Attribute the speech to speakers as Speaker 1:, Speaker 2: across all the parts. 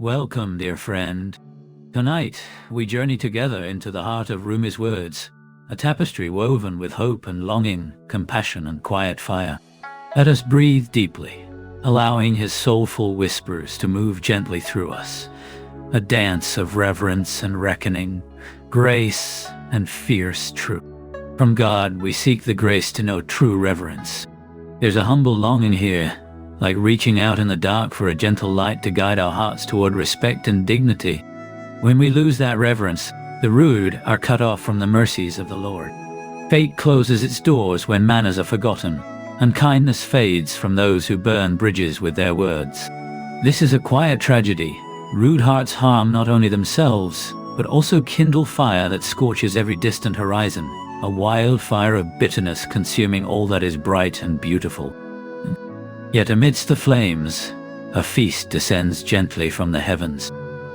Speaker 1: Welcome, dear friend. Tonight, we journey together into the heart of Rumi's words, a tapestry woven with hope and longing, compassion and quiet fire. Let us breathe deeply, allowing his soulful whispers to move gently through us, a dance of reverence and reckoning, grace and fierce truth. From God, we seek the grace to know true reverence. There's a humble longing here, like reaching out in the dark for a gentle light to guide our hearts toward respect and dignity. When we lose that reverence, the rude are cut off from the mercies of the Lord. Fate closes its doors when manners are forgotten, and kindness fades from those who burn bridges with their words. This is a quiet tragedy. Rude hearts harm not only themselves, but also kindle fire that scorches every distant horizon, a wildfire of bitterness consuming all that is bright and beautiful. Yet amidst the flames, a feast descends gently from the heavens.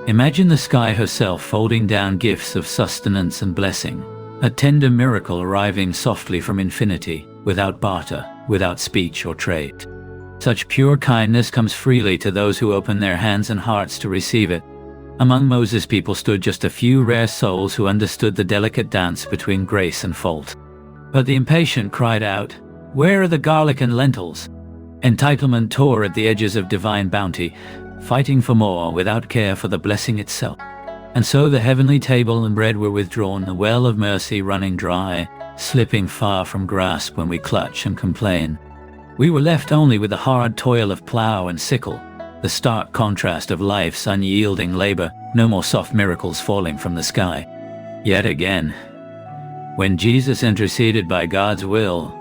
Speaker 1: Imagine the sky herself folding down gifts of sustenance and blessing, a tender miracle arriving softly from infinity, without barter, without speech or trade. Such pure kindness comes freely to those who open their hands and hearts to receive it. Among Moses' people stood just a few rare souls who understood the delicate dance between grace and fault. But the impatient cried out, "Where are the garlic and lentils?" Entitlement tore at the edges of divine bounty, fighting for more without care for the blessing itself. And so the heavenly table and bread were withdrawn, the well of mercy running dry, slipping far from grasp when we clutch and complain. We were left only with the hard toil of plow and sickle, the stark contrast of life's unyielding labor, no more soft miracles falling from the sky. Yet again, when Jesus interceded by God's will,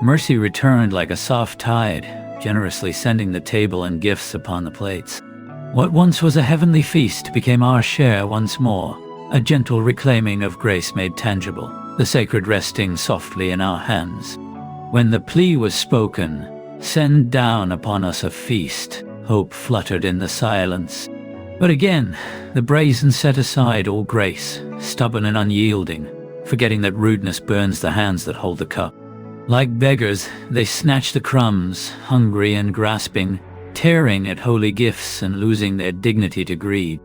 Speaker 1: mercy returned like a soft tide, generously sending the table and gifts upon the plates. What once was a heavenly feast became our share once more, a gentle reclaiming of grace made tangible, the sacred resting softly in our hands. When the plea was spoken, "Send down upon us a feast," hope fluttered in the silence. But again, the brazen set aside all grace, stubborn and unyielding, forgetting that rudeness burns the hands that hold the cup. Like beggars, they snatch the crumbs, hungry and grasping, tearing at holy gifts and losing their dignity to greed.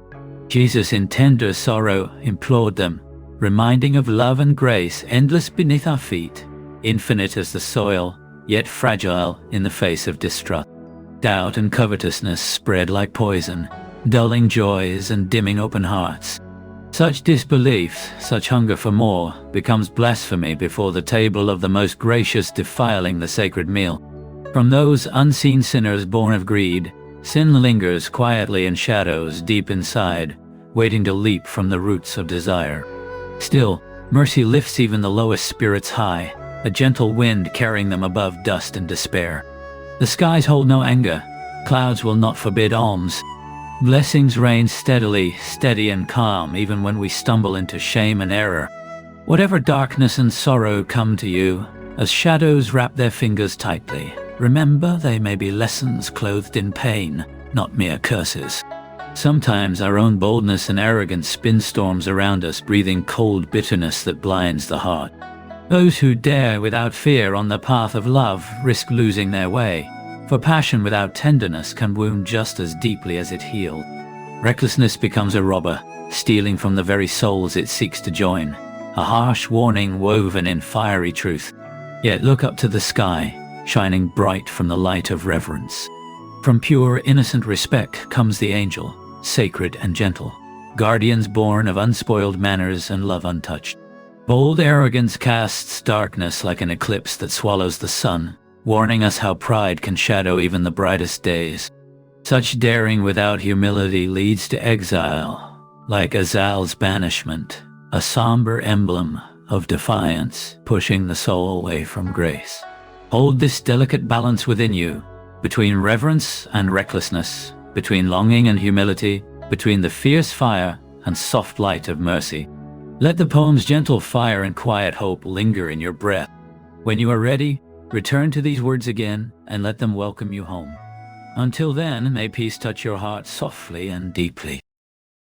Speaker 1: Jesus in tender sorrow implored them, reminding of love and grace endless beneath our feet, infinite as the soil, yet fragile in the face of distrust. Doubt and covetousness spread like poison, dulling joys and dimming open hearts. Such disbelief, such hunger for more, becomes blasphemy before the table of the most gracious, defiling the sacred meal. From those unseen sinners born of greed, sin lingers quietly in shadows deep inside, waiting to leap from the roots of desire. Still, mercy lifts even the lowest spirits high, a gentle wind carrying them above dust and despair. The skies hold no anger, clouds will not forbid alms. Blessings rain steadily, steady and calm, even when we stumble into shame and error. Whatever darkness and sorrow come to you, as shadows wrap their fingers tightly, remember they may be lessons clothed in pain, not mere curses. Sometimes our own boldness and arrogance spin storms around us, breathing cold bitterness that blinds the heart. Those who dare without fear on the path of love risk losing their way. For passion without tenderness can wound just as deeply as it healed. Recklessness becomes a robber, stealing from the very souls it seeks to join, a harsh warning woven in fiery truth. Yet look up to the sky, shining bright from the light of reverence. From pure, innocent respect comes the angel, sacred and gentle, guardians born of unspoiled manners and love untouched. Bold arrogance casts darkness like an eclipse that swallows the sun, warning us how pride can shadow even the brightest days. Such daring without humility leads to exile, like Azal's banishment, a somber emblem of defiance, pushing the soul away from grace. Hold this delicate balance within you, between reverence and recklessness, between longing and humility, between the fierce fire and soft light of mercy. Let the poem's gentle fire and quiet hope linger in your breath. When you are ready, return to these words again and let them welcome you home. Until then, may peace touch your heart softly and deeply.